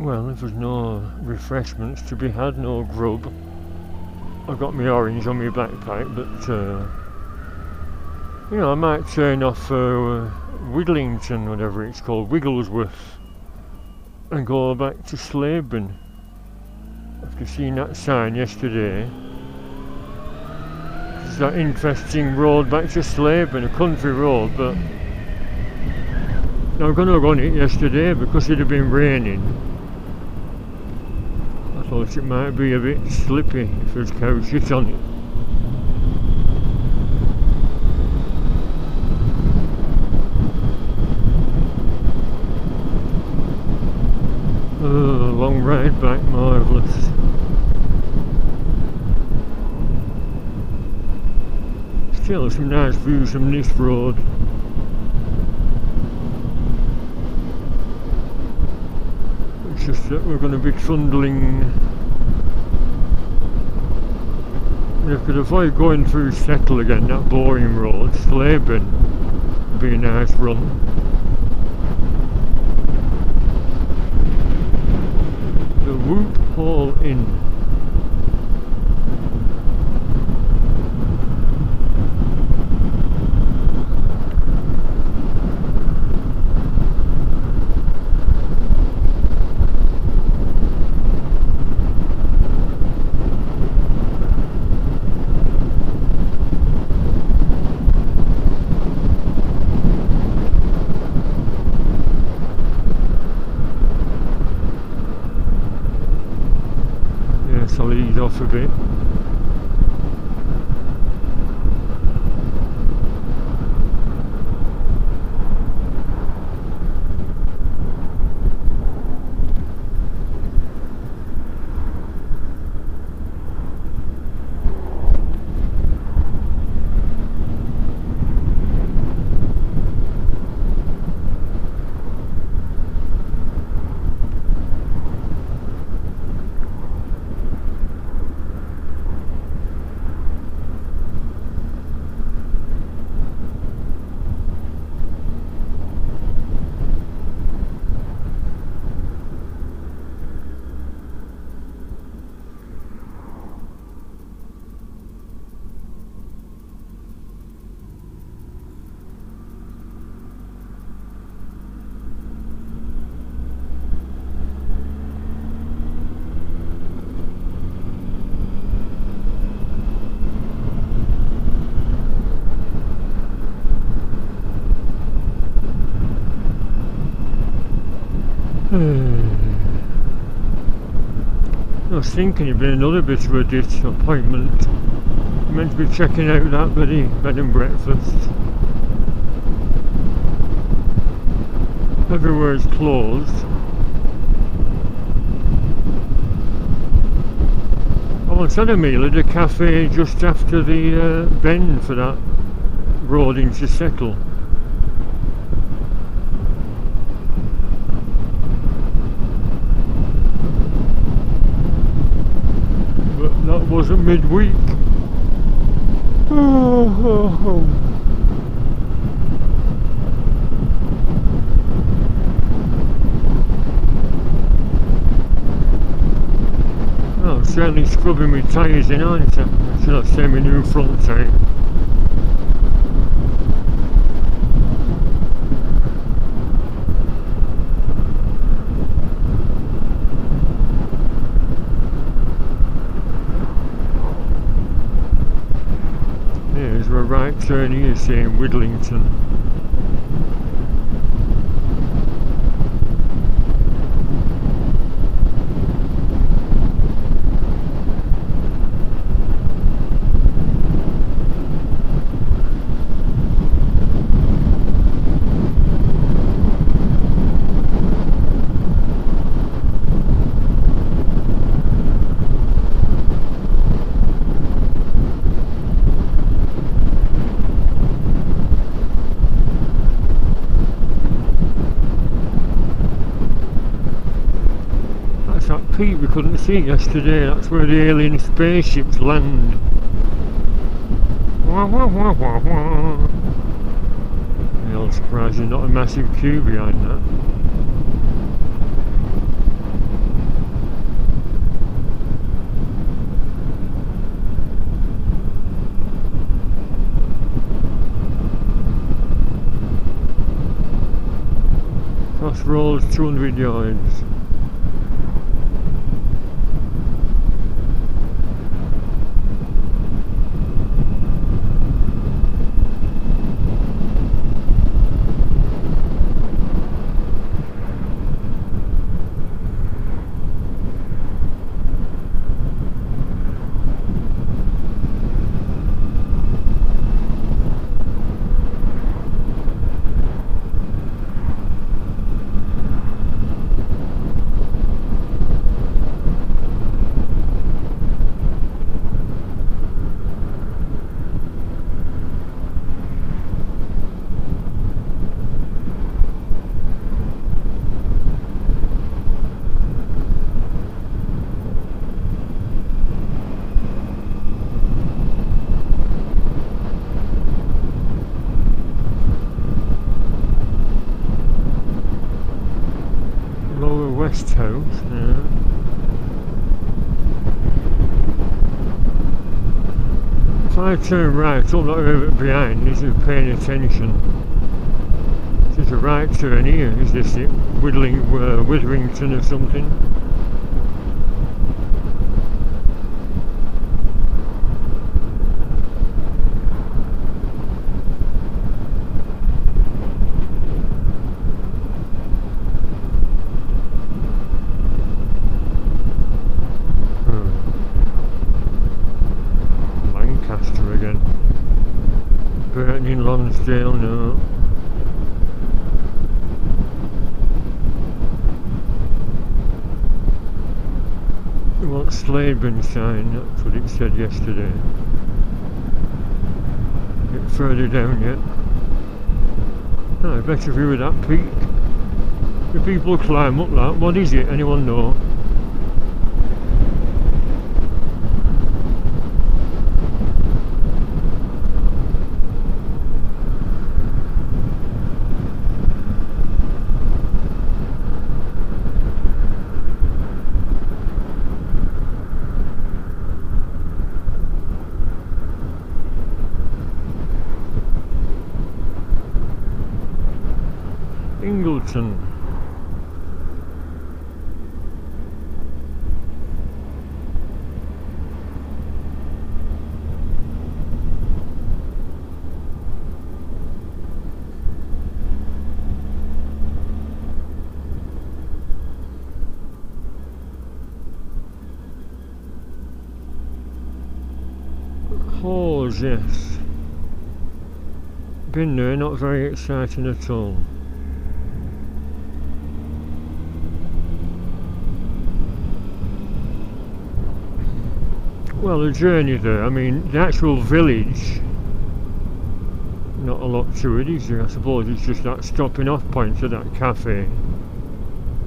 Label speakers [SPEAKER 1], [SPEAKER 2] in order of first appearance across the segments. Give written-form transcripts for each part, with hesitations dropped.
[SPEAKER 1] Well, if there's no refreshments to be had, no grub, I've got my orange on my backpack, but you know, I might turn off Waddington, whatever it's called, Wigglesworth, and go back to Slaidburn. After seeing that sign yesterday, it's that interesting road back to Slaidburn, a country road, but I was going to run it yesterday because it had been raining. I thought it might be a bit slippy if there's cow shit on it. Oh, long ride back, marvellous. Still some nice views from this road. It's just that we're going to be trundling. If we could avoid going through Settle again, that boring road, Slaidburn would be a nice run. The Whoop Hall Inn. I'll ease off a bit. I was thinking it'd be another bit of a disappointment. I'm meant to be checking out that bloody bed and breakfast. Everywhere's closed. I once had a meal at a cafe just after the bend for that road into Settle. That wasn't midweek. Oh. Well, I'm certainly scrubbing my tyres in, aren't I? Should I say my new front tyre? Right turn here saying Waddington. Peak we couldn't see yesterday, that's where the alien spaceships land. I'm surprised there's not a massive queue behind that. rolls 200 yards. West House, yeah. If I turn right, I'm not a bit behind, is it paying attention? There's a right turn here, is this it? Witherington or something? Again. Burton in Lonsdale, no. We want Slaidburn sign, that's what it said yesterday. A bit further down yet. Better view of that peak. The people climb up that. What is it? Anyone know? Ingleton. Halls, yes. Been there, not very exciting at all. Well, the journey there, I mean, the actual village, not a lot to it, is there? I suppose it's just that stopping off point to that cafe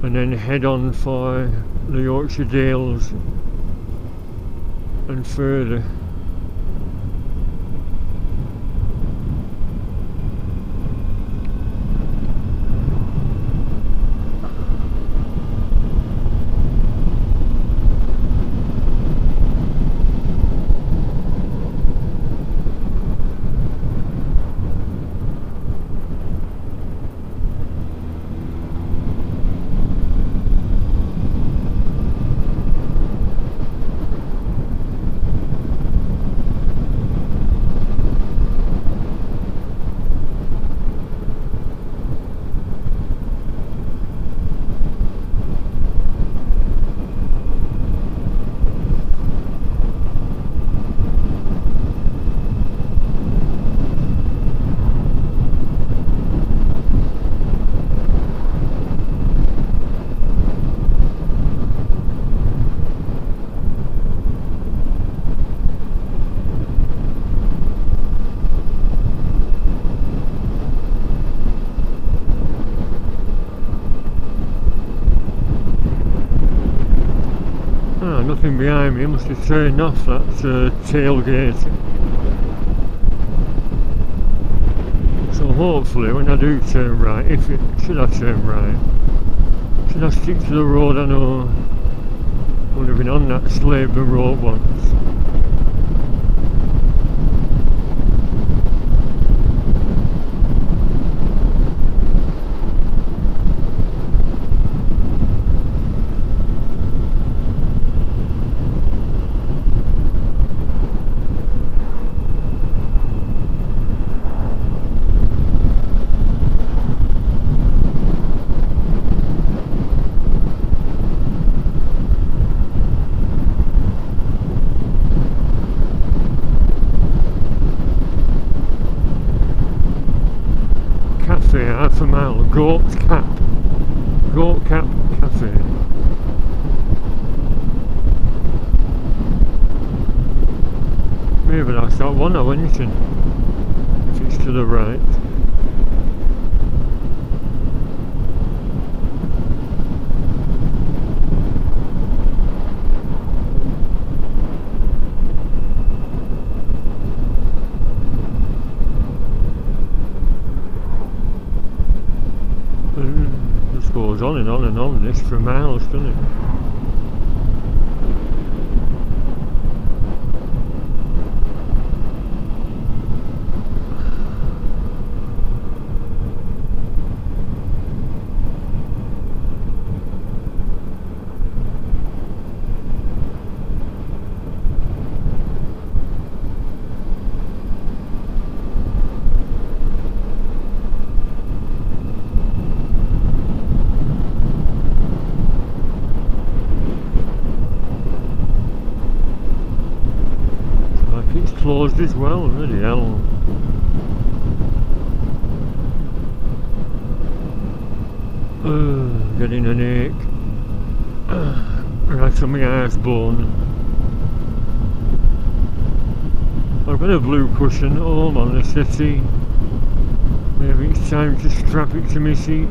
[SPEAKER 1] and then head on for the Yorkshire Dales and further. Nothing behind me, must have turned off that tailgate. So hopefully when I do turn right, should I turn right, should I stick to the road I know? I've only been on that Slaidburn road once. mile. Goat Cap Cafe. Maybe that's that one I went in, if it's to the right. Just goes on and on and on this for miles, doesn't it? Closed as well, really hell. Getting an ache right on my arse bone. I've got a blue cushion home on the city. Maybe it's time to strap it to my seat.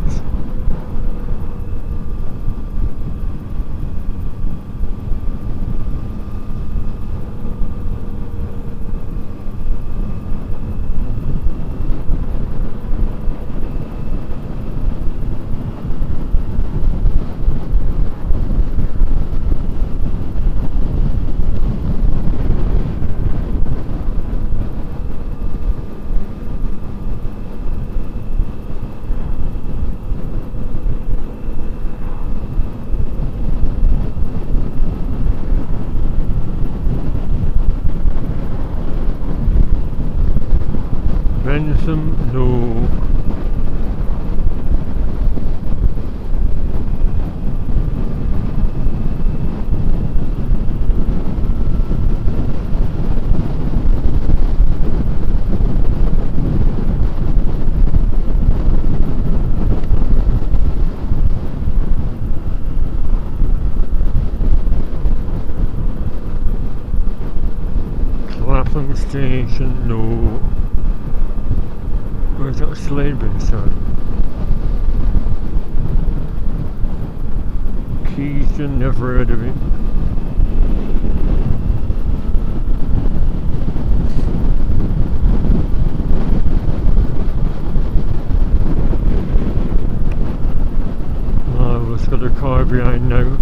[SPEAKER 1] No. Clapham Station, no. Where's that Slaidburn sign? Keystone, never heard of it. Oh, let's got a car behind now.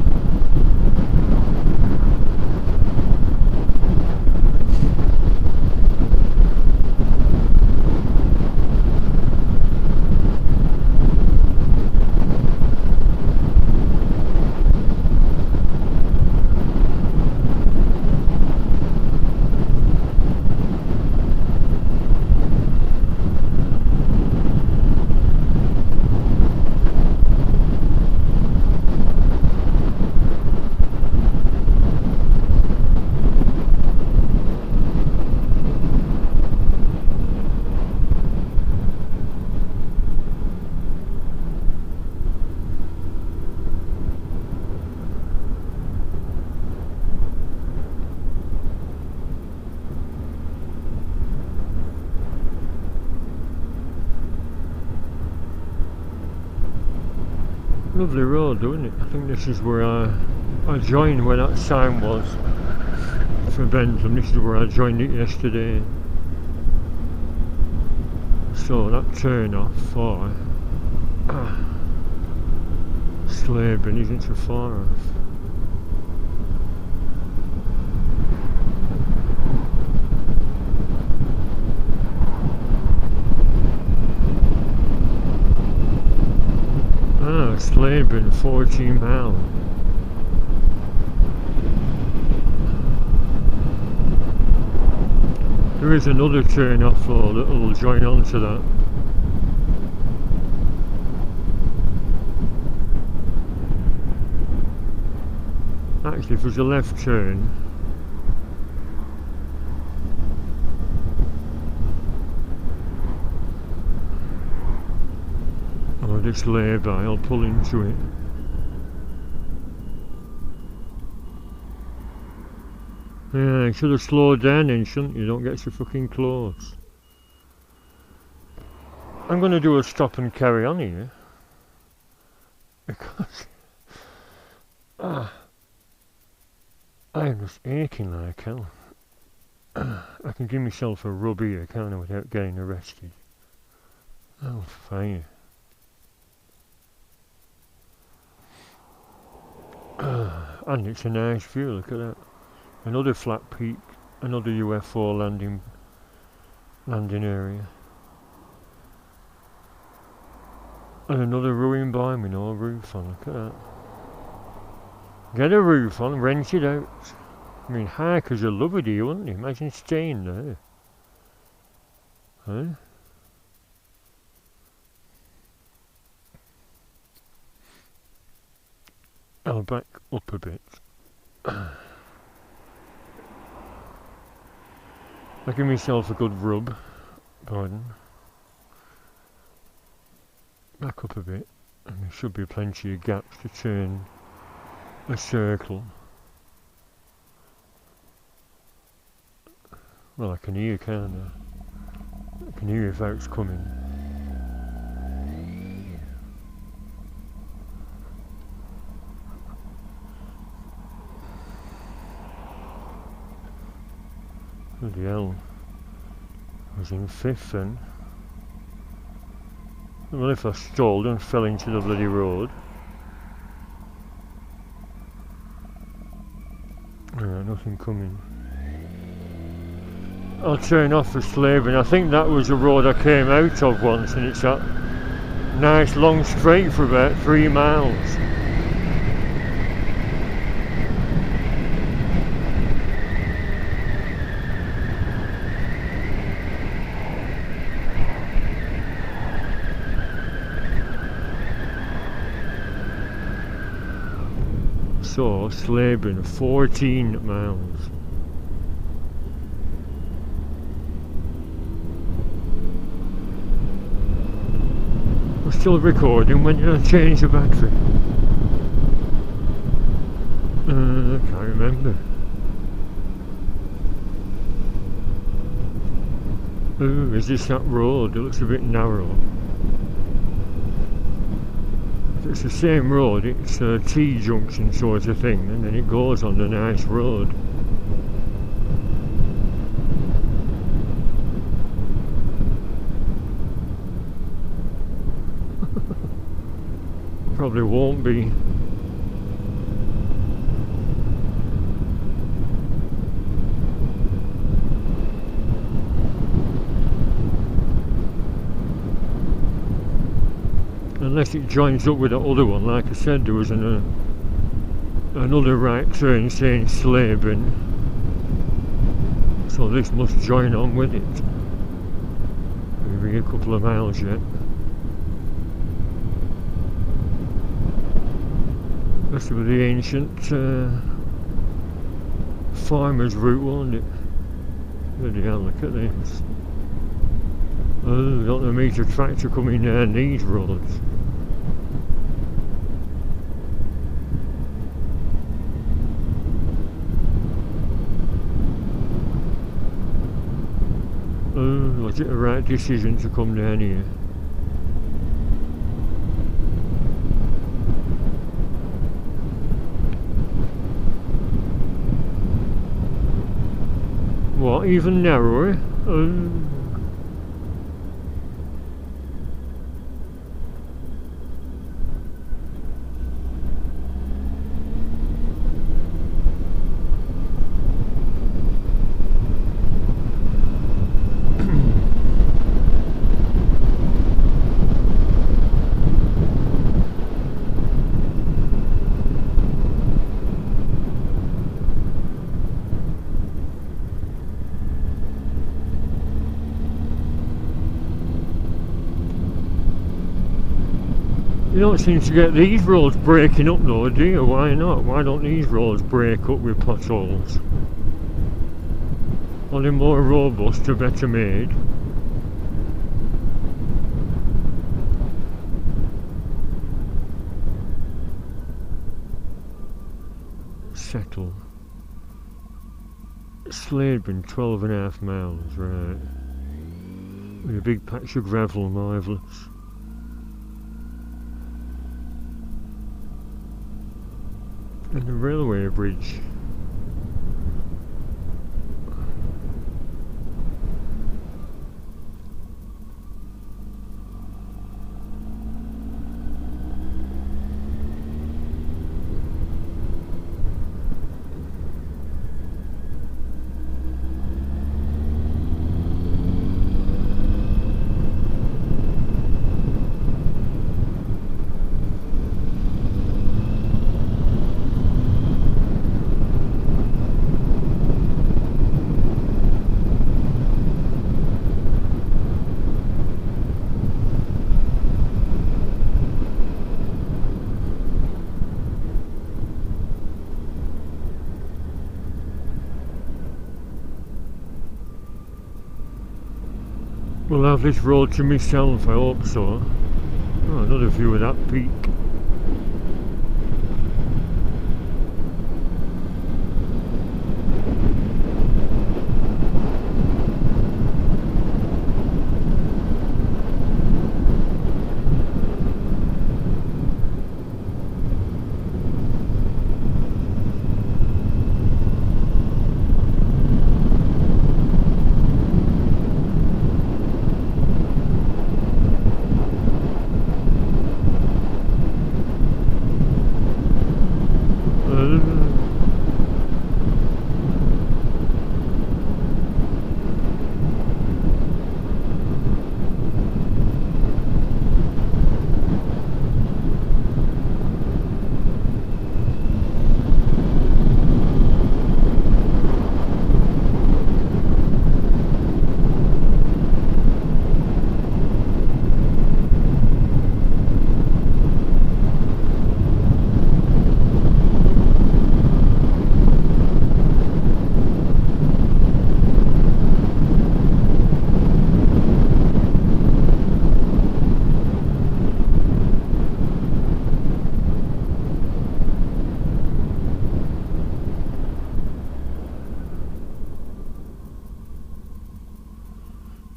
[SPEAKER 1] Lovely road, isn't it? I think this is where I joined, where that sign was for Pendle. This is where I joined it yesterday. So that turn off for Slaidburn isn't so far off. Slaidburn, 14 miles. There is another turn off floor that will join on to that. Actually, if there's a left turn, this lay-by, I'll pull into it. Yeah, you should have slowed down then, shouldn't you? Don't get so fucking close. I'm going to do a stop and carry on here. Because I am just aching like hell. I can give myself a rub here, can't I, without getting arrested. Oh, fire. And it's a nice view, look at that. Another flat peak, another UFO landing area. And another ruined barn with no roof on, look at that. Get a roof on, rent it out. I mean, hikers would love it here, wouldn't they? Imagine staying there. Huh? I'll back up a bit. I'll give myself a good rub. Pardon. Back up a bit, and there should be plenty of gaps to turn a circle. Well, I can hear, can't I? I can hear if it's coming. Bloody hell. I was in fifth then. Well, if I stalled and fell into the bloody road. Nothing coming. I'll turn off for Slaidburn. I think that was the road I came out of once, and it's that nice long straight for about 3 miles. So, Slaidburn, 14 miles. We're still recording. When did I change the battery? I can't remember. Ooh, is this that road? It looks a bit narrow. It's the same road, it's a T-junction sort of thing, and then it goes on the nice road. Probably won't be. Unless it joins up with the other one. Like I said, there was another right turn saying Slaidburn, so this must join on with it. Maybe a couple of miles yet. Must be the ancient farmer's route, won't it? Bloody hell, look at this. Oh, don't know meet a tractor coming down these roads. Oh, was it the right decision to come down here? What, even narrower? You don't seem to get these roads breaking up though, do you? Why not? Why don't these roads break up with potholes? Are they more robust or better made? Pendle. Slaidburn, 12.5 miles, right. With a big patch of gravel, marvellous. And the railway bridge. We'll have this road to myself, I hope so. Oh, another view of that peak.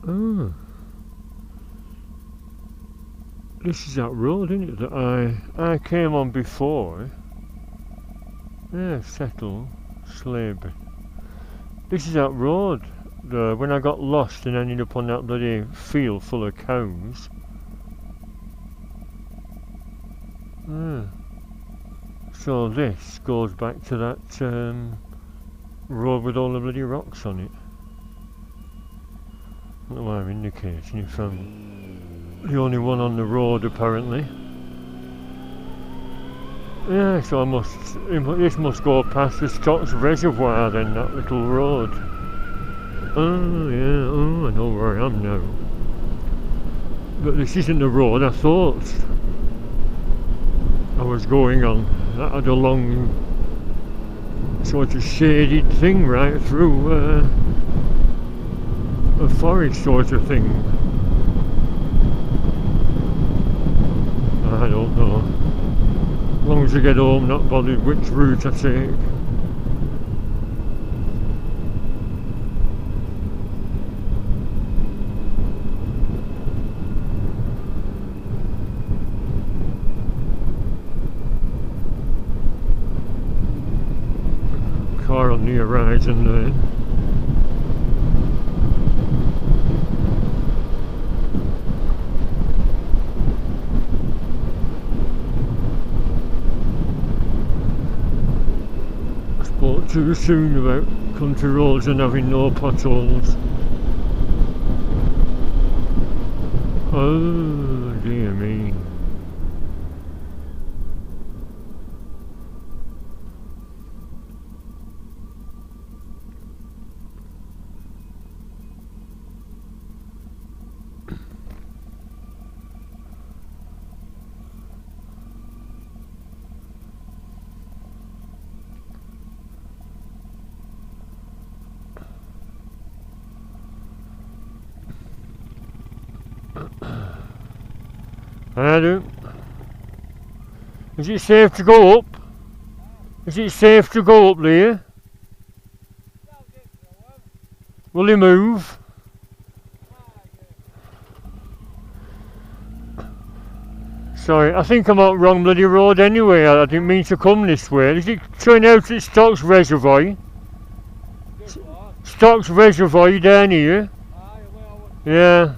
[SPEAKER 1] Oh. This is that road, isn't it, that I came on before. Yeah, Settle, Slaidburn. This is that road, when I got lost and ended up on that bloody field full of cows. Ah. So this goes back to that road with all the bloody rocks on it. I don't know why I'm indicating if I'm the only one on the road apparently. Yeah, so this must go past the Stocks Reservoir then, that little road. Oh yeah, oh I know where I am now. But this isn't the road I thought I was going on. That had a long sort of shaded thing right through a forest sort of thing. I don't know. As long as I get home, not bothered which route I take. Car on the horizon there. Spoke too soon about country roads and having no potholes. Oh dear me. I do. Is it safe to go up? Is it safe to go up there? Will he move? Sorry, I think I'm on the wrong bloody road anyway. I didn't mean to come this way. Is it turning out at Stocks Reservoir? Stocks Reservoir down here? Yeah.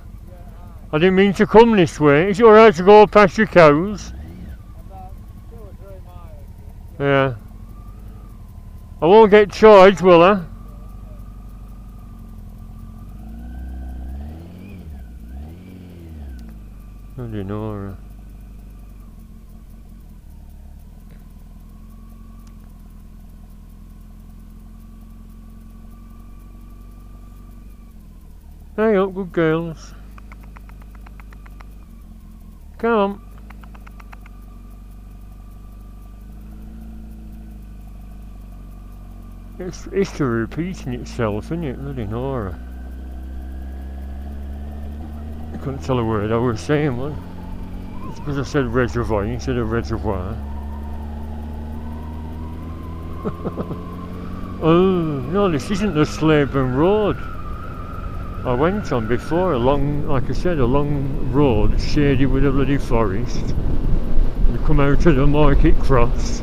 [SPEAKER 1] I didn't mean to come this way. Is it alright to go past your cows?
[SPEAKER 2] About 2 or 3 miles.
[SPEAKER 1] Yeah. I won't get charged, will I? I don't know. Hey up, good girls. Come on. It's history repeating itself, isn't it? Bloody Nora. I couldn't tell a word I was saying, what? It's because I said reservoir instead of reservoir. Oh, no, this isn't the Slaidburn Road I went on before. Like I said, a long road shaded with a bloody forest. We come out to the market cross.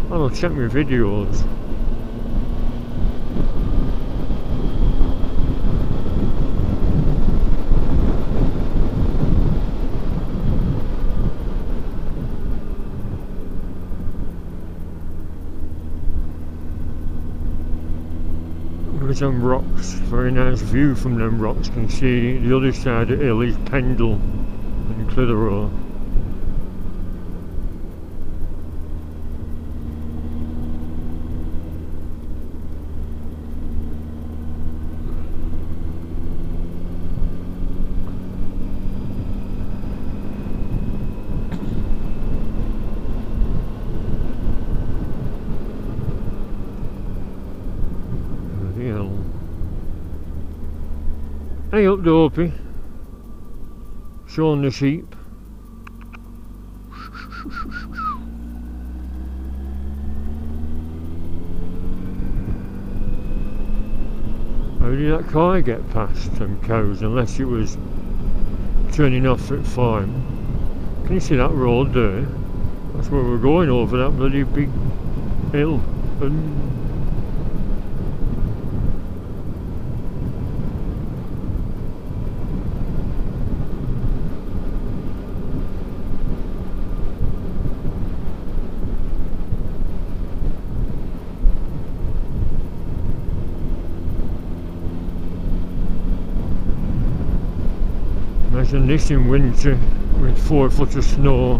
[SPEAKER 1] I'll check my videos. There's some rocks, very nice view from them rocks. You can see the other side of the hill is Pendle and Clitheroe. Hey up, Dopey. Showing the sheep. How did that car get past them cows unless it was turning off at farm? Can you see that road there? That's where we're going, over that bloody big hill. And imagine this in winter with 4 foot of snow.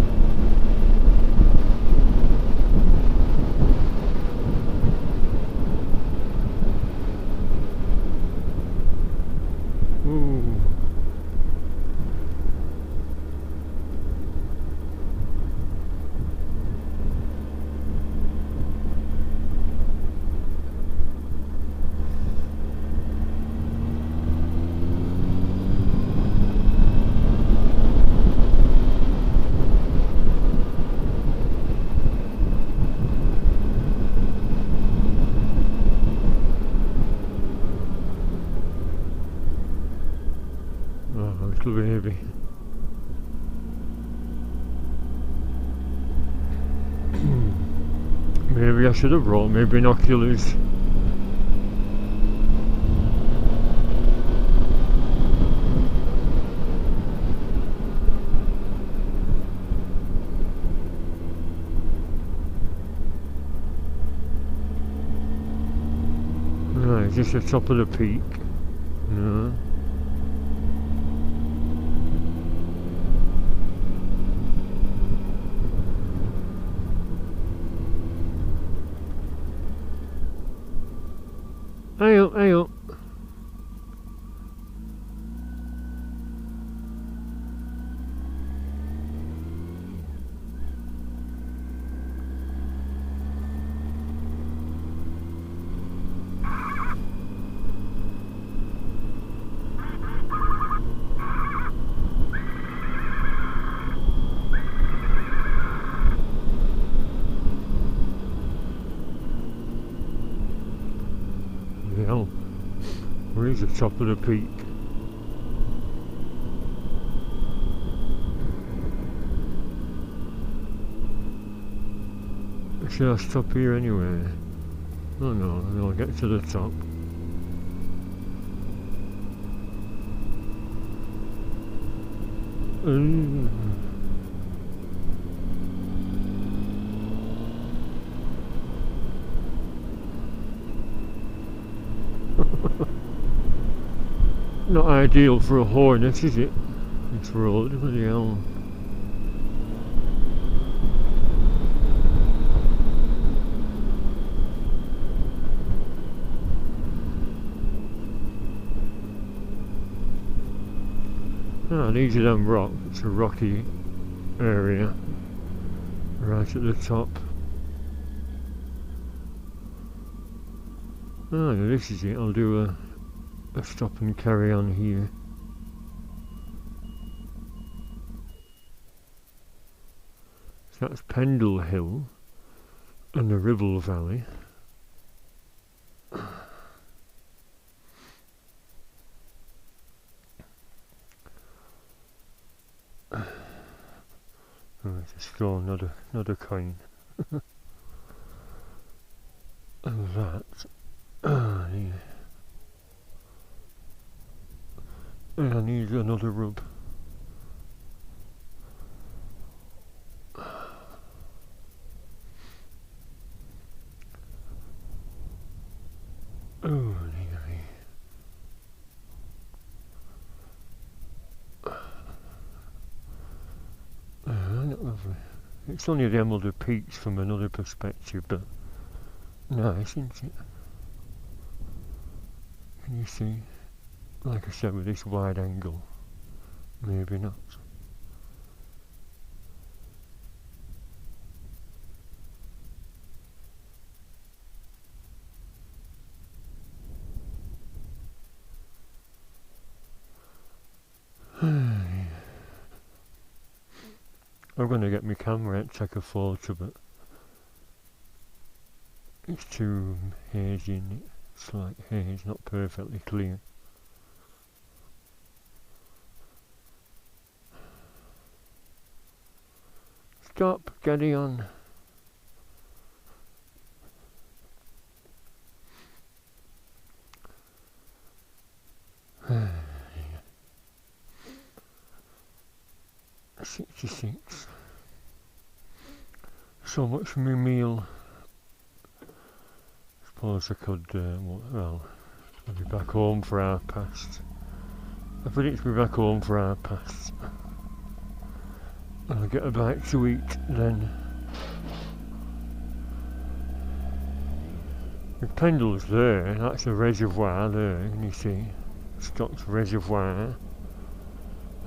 [SPEAKER 1] Ooh. Baby. Maybe I should have brought my binoculars. Right, is this the top of the peak? No. Hey up, hey up. Where's the top of the peak? Should I stop here anyway? Oh no, then I'll get to the top. Not ideal for a Hornet, is it? This road, bloody hell. Ah, these are them rocks. It's a rocky area right at the top. Ah, yeah, this is it. I'll do a stop and carry on here. So that's Pendle Hill and the Ribble Valley. Oh, just throw another coin. And that. Yeah. And I need another rub. Oh, lovely. It's only them other peaks from another perspective, but nice, isn't it? Can you see? Like I said, with this wide angle, maybe not. I'm going to get my camera out, take a photo, but it's too hazy, isn't it? It's like haze, not perfectly clear. Stop, getting on. Yeah. 66. So much for my meal. Suppose I could, well, I'll be back home for past. I predict to be back home for past. I'll get a bite to eat then. The Pendle's there, that's a reservoir there, can you see? Stocks Reservoir.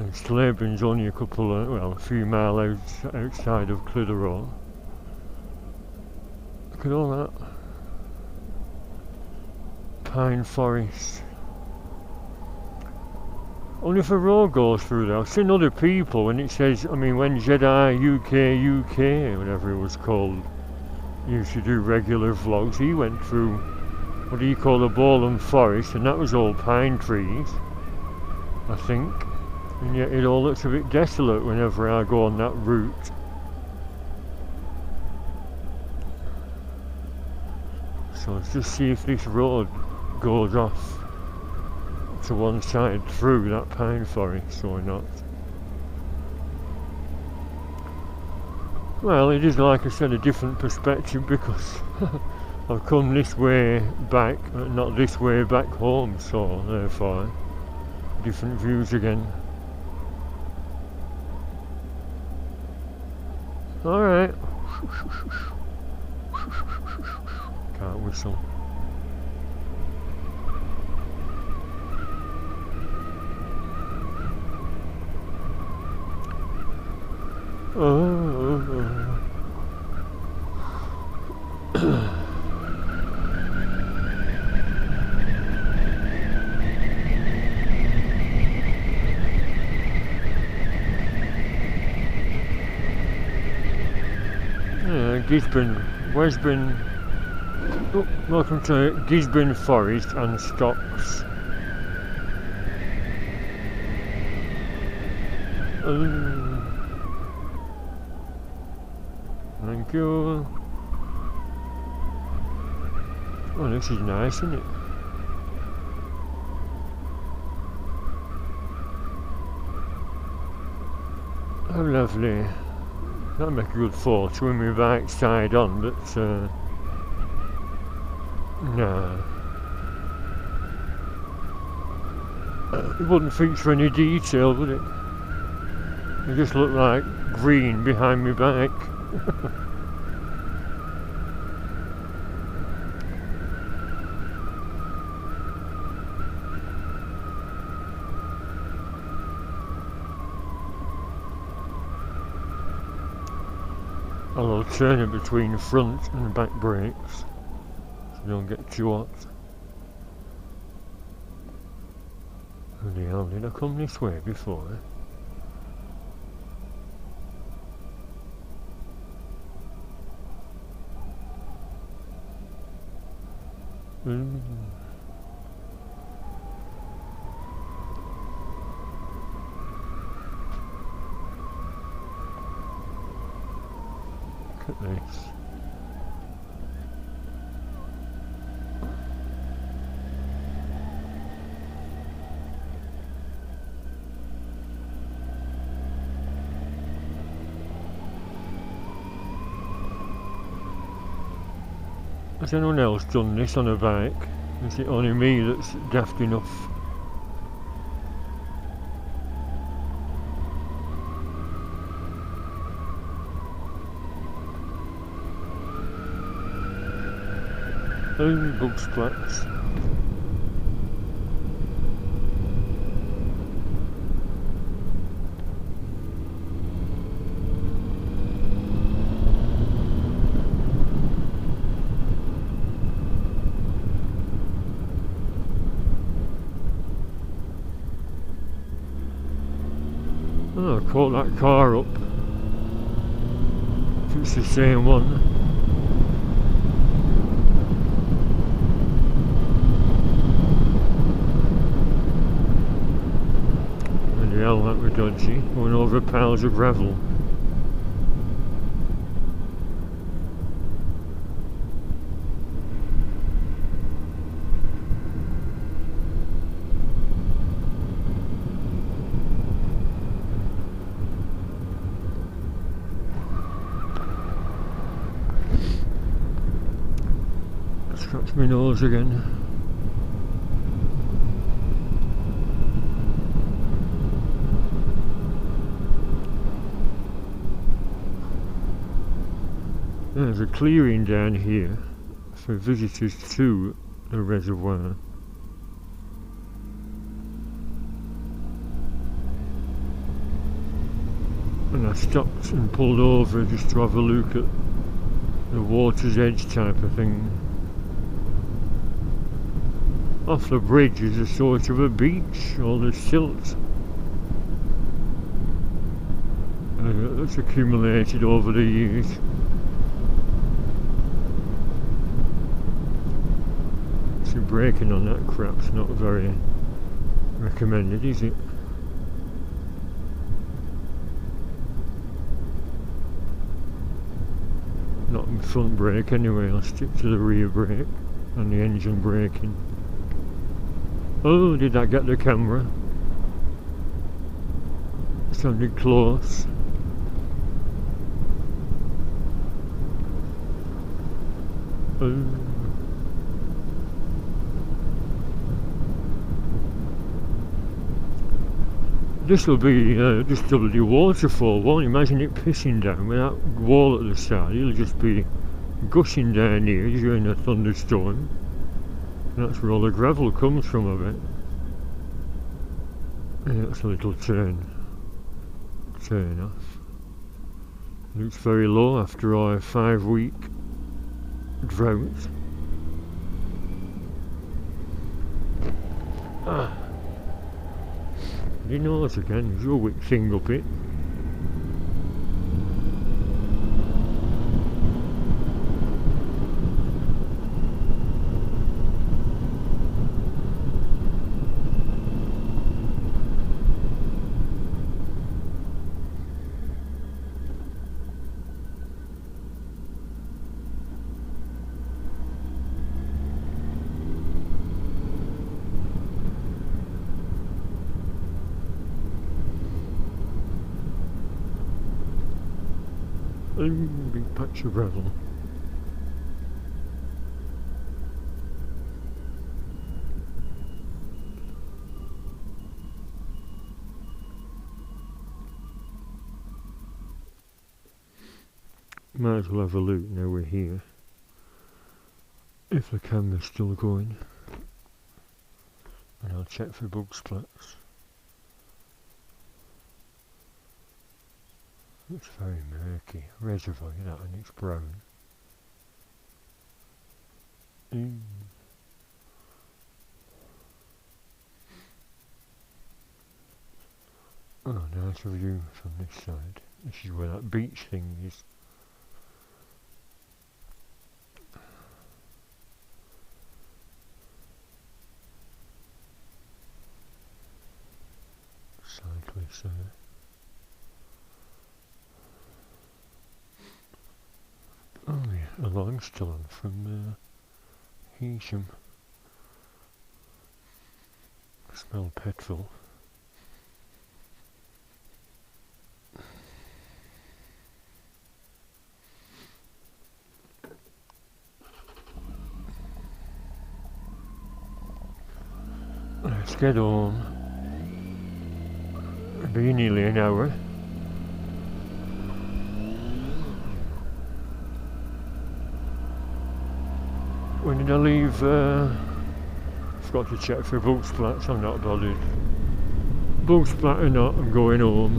[SPEAKER 1] And Slaidburn's only a couple of, well, a few miles outside of Clitheroe. Look at all that. Pine forest. Only if a road goes through there. I've seen other people when it says, I mean, when Jedi UK, whatever it was called, used to do regular vlogs, he went through, what do you call a Bowland forest, and that was all pine trees, I think. And yet it all looks a bit desolate whenever I go on that route. So let's just see if this road goes off to one side through that pine forest or not. Well, it is, like I said, a different perspective because I've come this way back, not this way back home, so therefore different views again. Alright. Can't whistle. Gisborne, welcome to Gisborne Forest and Stocks Thank you. Oh, this is nice, isn't it? How lovely. That'll make a good photo with my bike side on, but no. It wouldn't feature any detail, would it? It just looked like green behind my bike. I'll alternate between front and back brakes so you don't get too hot. Bloody hell, did I come this way before? Look at this. Has anyone else done this on a bike? Is it only me that's daft enough? Bug splats. Oh, I caught that car up. If it's the same one. Bloody hell, that was dodgy. Going over piles of gravel. Scratch my nose again. There's a clearing down here for visitors to the reservoir. And I stopped and pulled over just to have a look at the water's edge type of thing. Off the bridge is a sort of a beach, all the silt that's accumulated over the years. So braking on that crap's not very recommended, is it? Not in front brake anyway, I'll stick to the rear brake and the engine braking. Oh, did that get the camera? Sounded close. This will be just a bloody waterfall, won't you? Imagine it pissing down with that wall at the side. It'll just be gushing down here during a thunderstorm. That's where all the gravel comes from, I bet. Yeah, that's a little turn off. Looks very low after our 5-week drought. Ah, you know what again? There's your wick thing up it. Big patch of gravel. Might as well have a look now we're here. If the camera's still going. And I'll check for bug splats. It's very murky. Reservoir that, and it's brown. Oh, nice view from this side. This is where that beach thing is. Cyclists there. Oh yeah, a Lonsdale from Hesham. Smell petrol. Let's get home. It'll be nearly an hour. When did I leave? Forgot to check for bug splats, I'm not bothered. Bug splat or not, I'm going home.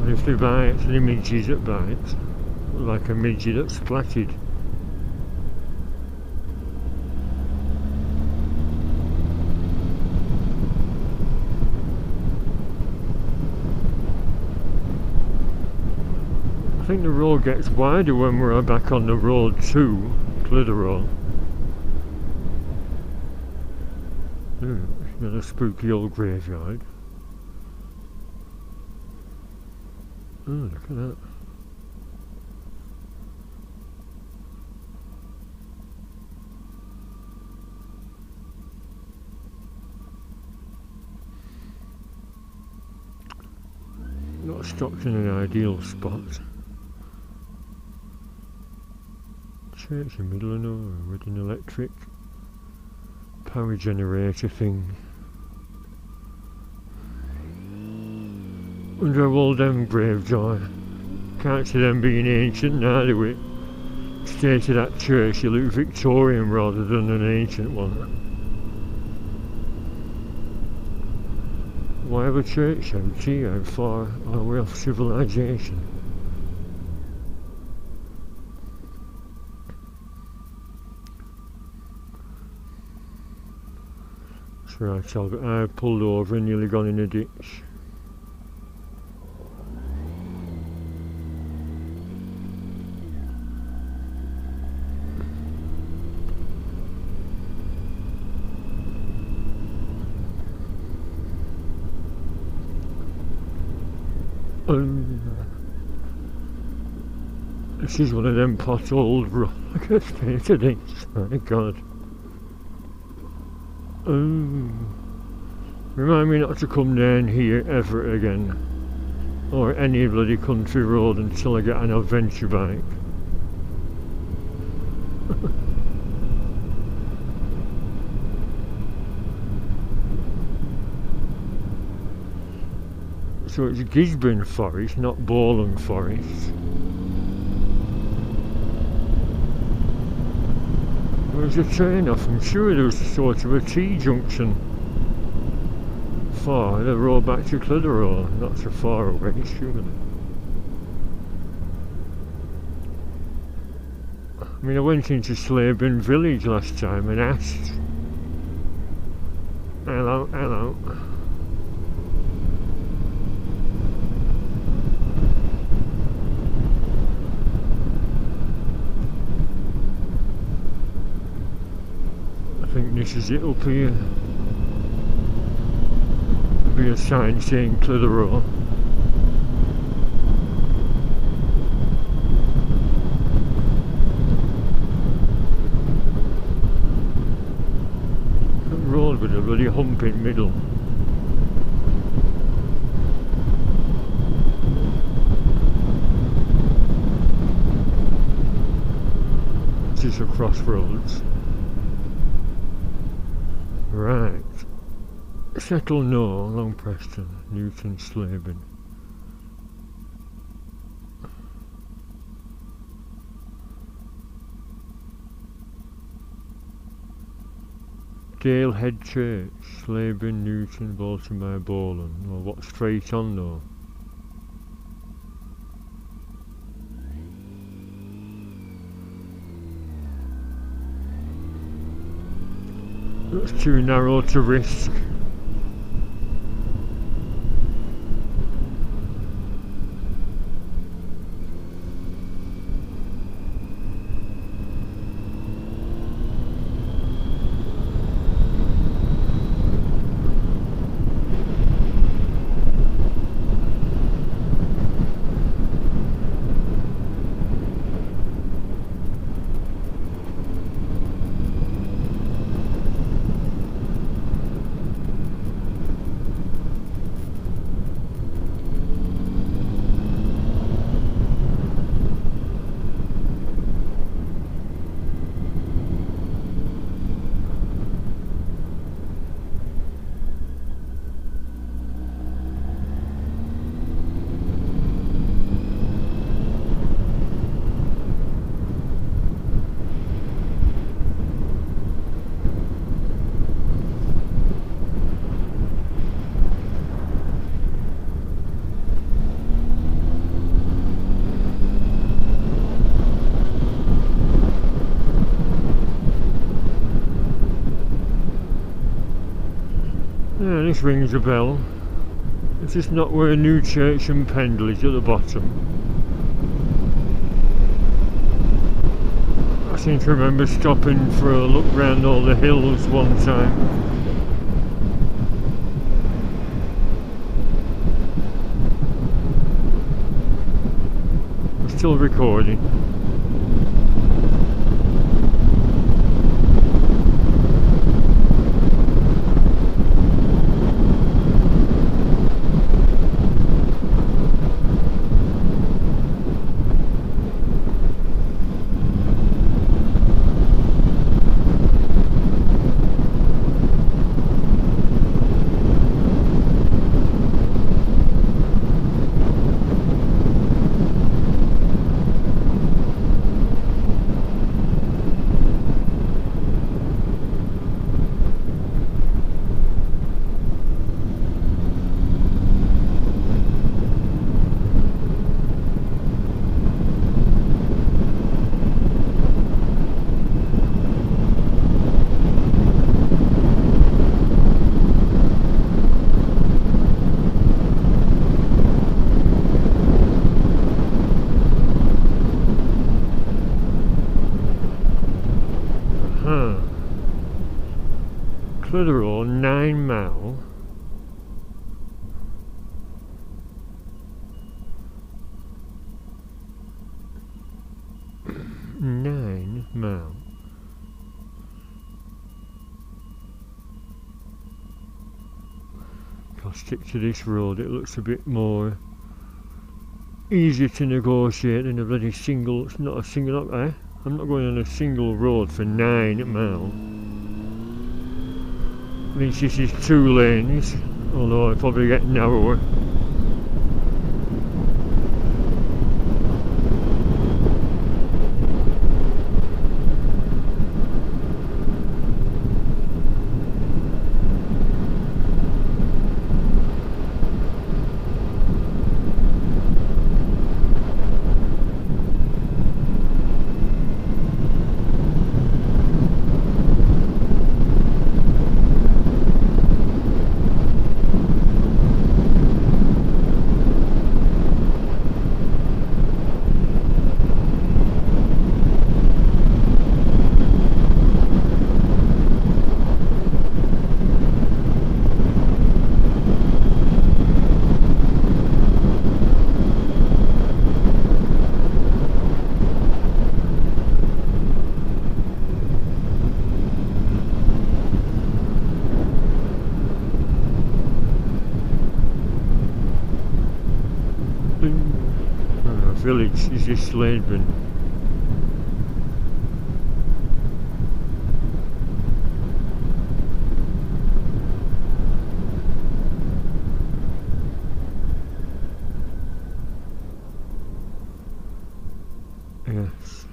[SPEAKER 1] And if they bite, the midges that bite, like a midget that splatted. I think the road gets wider when we're back on the road to Clitheroe. It's got a spooky old graveyard. Oh, look at that. Not stopped in an ideal spot. Church in middle of nowhere with an electric power generator thing. Wonder how old them graves are. Can't see them being ancient neither with state of that church. You look Victorian rather than an ancient one. Why have a church out here? How far are we off civilization? Right, I pulled over and nearly gone in a ditch. This is one of them potholed roller skating. My God. Remind me not to come down here ever again, or any bloody country road until I get an adventure bike. So it's Gisborne Forest, not Bowling Forest. There's a train off, I'm sure there was sort of a T-junction far, the road back to Clitheroe, not so far away, surely. I mean, I went into Slaidburn village last time and asked. Hello, hello. I think this is it up here. There'll be a sign saying Clitheroe. jump in middle. This is a crossroads. Right. Settle no, Long Preston, Newton, Slaidburn. Dale Head Church, Slaidburn, Newton, Baltimore, Bowland. Well, what straight on though? That's too narrow to risk. Yeah, this rings a bell. Is this not where New Church and Pendle is at the bottom? I seem to remember stopping for a look round all the hills one time. I'm still recording. Clitheroe, 9 mile. I'll stick to this road, it looks a bit more easier to negotiate than a bloody single, it's not a single, I'm not going on a single road for 9 miles. At least this is 2 lanes, although I'll probably get narrower. village is this Slaidburn? Yes.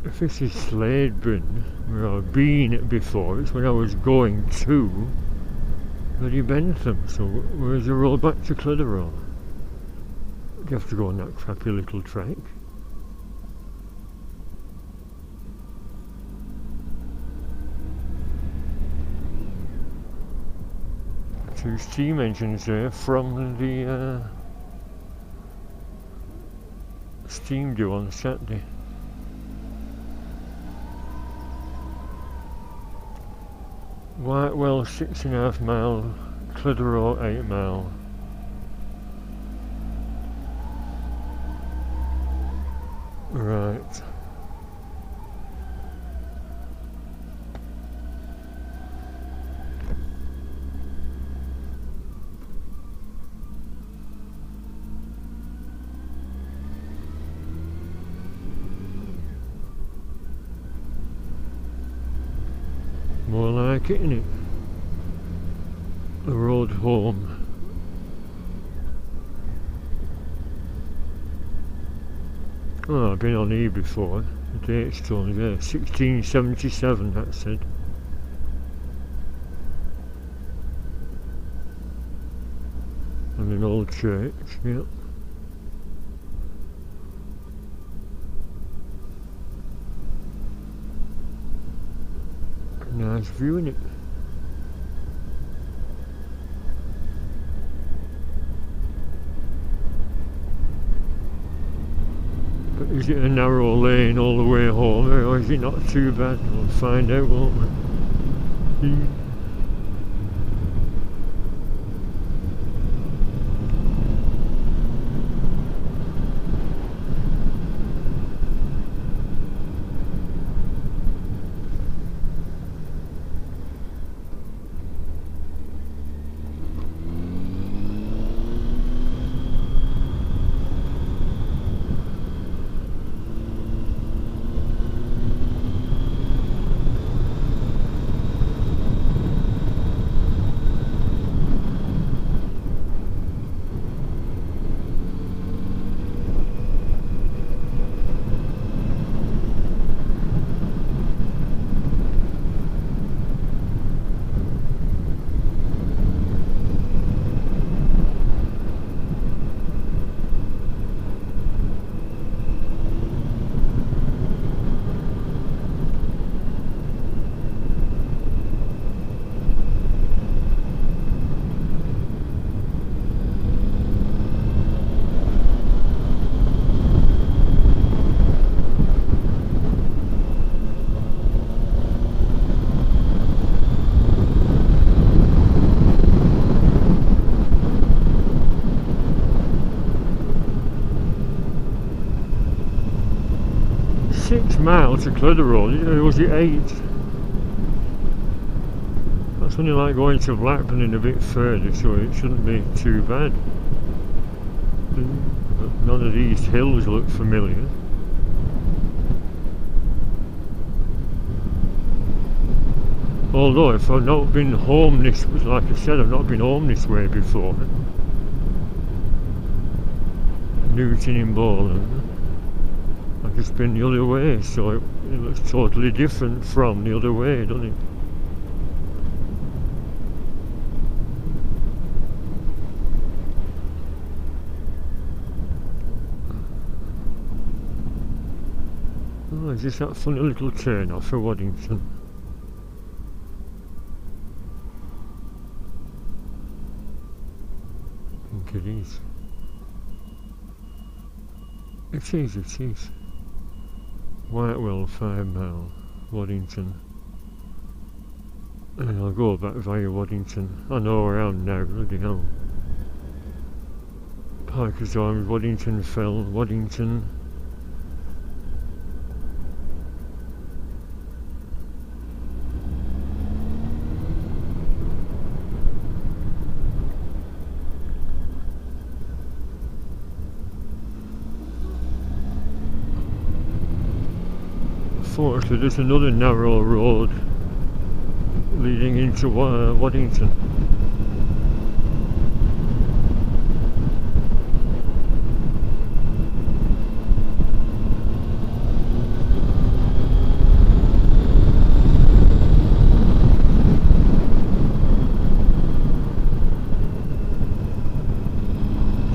[SPEAKER 1] If this is Slaidburn, where I've been before, it's when I was going to bloody Bentham, so where's the road back to Clitheroe? You have to go on that crappy little trek. Two steam engines there from the steam due on Saturday. Whitewell 6.5 mile, Clitheroe 8 mile. Right. More like it, innit? The road home. Oh, I've been on here before. The date's told me there, 1677 that said. And an old church, yep. Nice view, innit? But is it a narrow lane all the way home, or is it not too bad? We'll find out, won't we? Mile to Clitheroe, or was it 8? That's only like going to Blackburn and a bit further, so it shouldn't be too bad. But none of these hills look familiar. Although if I've not been home this, like I said, I've not been home this way before. Newton in Bowland. I've just been the other way, so it looks totally different from the other way, doesn't it? Oh, is this that funny little turn off for Waddington? I think it is. It is, it is. Whitewell 5 mile, Waddington. And I'll go back via Waddington. I know where I am now, bloody hell. Hikers Arms, Waddington Fell, Waddington. Fortunately, there's another narrow road leading into Waddington.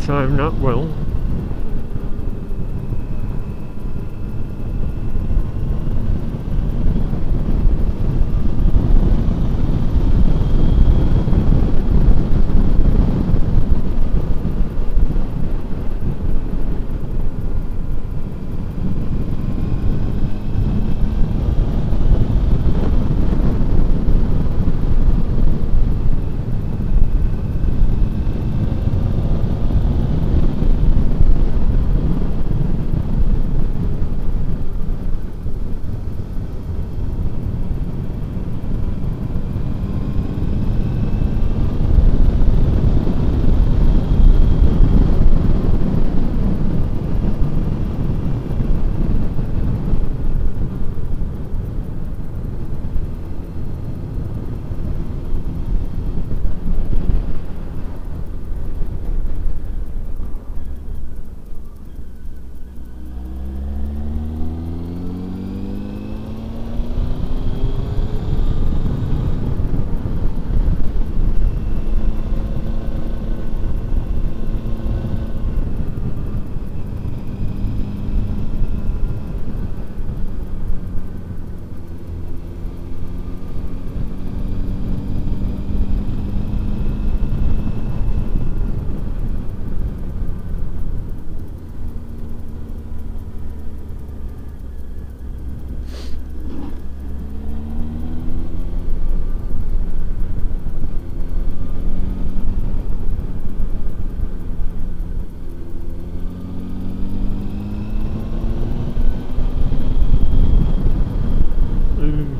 [SPEAKER 1] Timed that well.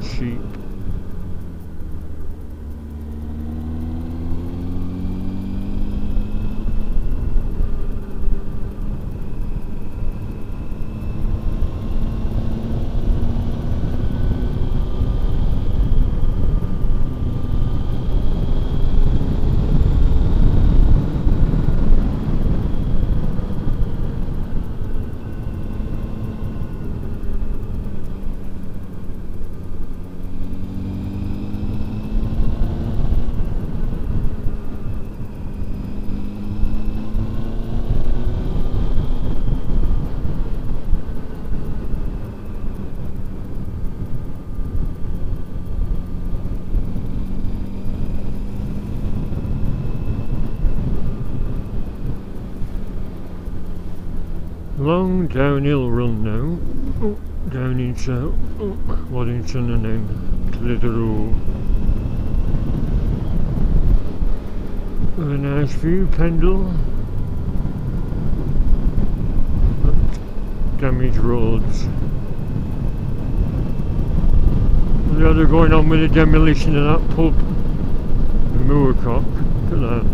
[SPEAKER 1] Sheep. Long downhill run now, down into Waddington and then Clitheroe. A nice view, Pendle. Damaged roads. The other going on with the demolition of that pub, the Moorcock. Look at that.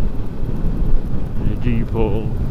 [SPEAKER 1] The depot.